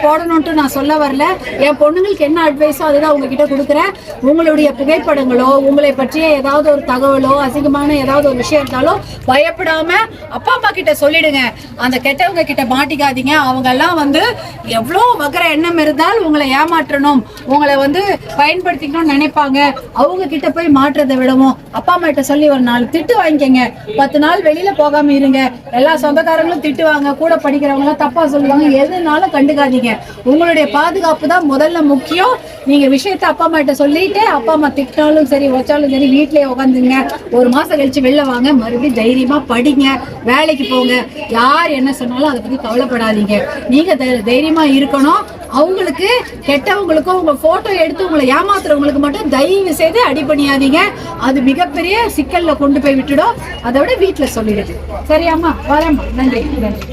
போடணும்ட்டு நான் சொல்ல வரல. என் பொண்ணுங்களுக்கு என்ன அட்வைஸோ அதுதான் உங்ககிட்ட கொடுக்குறேன். உங்களுடைய புகைப்படங்களோ உங்களை பற்றிய ஏதாவது ஒரு தகவலோ அசிங்கமான ஏதாவது ஒரு விஷயம் இருந்தாலும் பயப்படாம அப்பா அம்மா கிட்ட சொல்லிடுங்க. அந்த கெட்டவங்க கிட்ட மாட்டிக்காதீங்க. அவங்க எல்லாம் எவ்வளோ வகர எண்ணம் இருந்தால் உங்களை ஏமாற்றணும், உங்களை பயன்படுத்திக்கணும்னு நினைப்பாங்க. அவங்க கிட்ட போய் மாற்றதை விடவும் அப்பா அம்மா கிட்ட சொல்லி ஒரு 4 திட்டு வாங்கிக்கங்க. 10 நாள் வெளியில போகாம இருங்க. எல்லா சொந்தக்காரங்களும் திட்டுவாங்க, கூட படிக்கிறவங்க தப்பா சொல்லுவாங்க, எதுனாலும் கண்டுக்காதீங்க. உங்களுடைய பாதுகாப்பு தான் முதல்ல முக்கியம். நீங்க விஷயத்த அப்பா அம்மா கிட்ட சொல்லிட்டு அப்பா அம்மா திட்டாலும் சரி வச்சாலும் சரி வீட்லயே உட்காந்துங்க. 1 மாசம் கழிச்சு வெளில வாங்க, மறுபடியும் தைரியமா படிங்க, வேலைக்கு போங்க. யார் என்ன சொன்னாலும் அதை பத்தி கவலைப்படாதீங்க. நீங்க தைரியமா இருக்கணும். அவங்களுக்கு கெட்டவங்களுக்கும் உங்க போட்டோ எடுத்து உங்களை ஏமாத்துறவங்களுக்கு மட்டும் தயவு செய்து அடிபணியாதீங்க. அது மிகப்பெரிய சிக்கல்ல கொண்டு போய் விட்டுடும். அதை விட வீட்டுல சொல்லிடுது. சரியாம்மா? வரேம்மா. நன்றி நன்றி.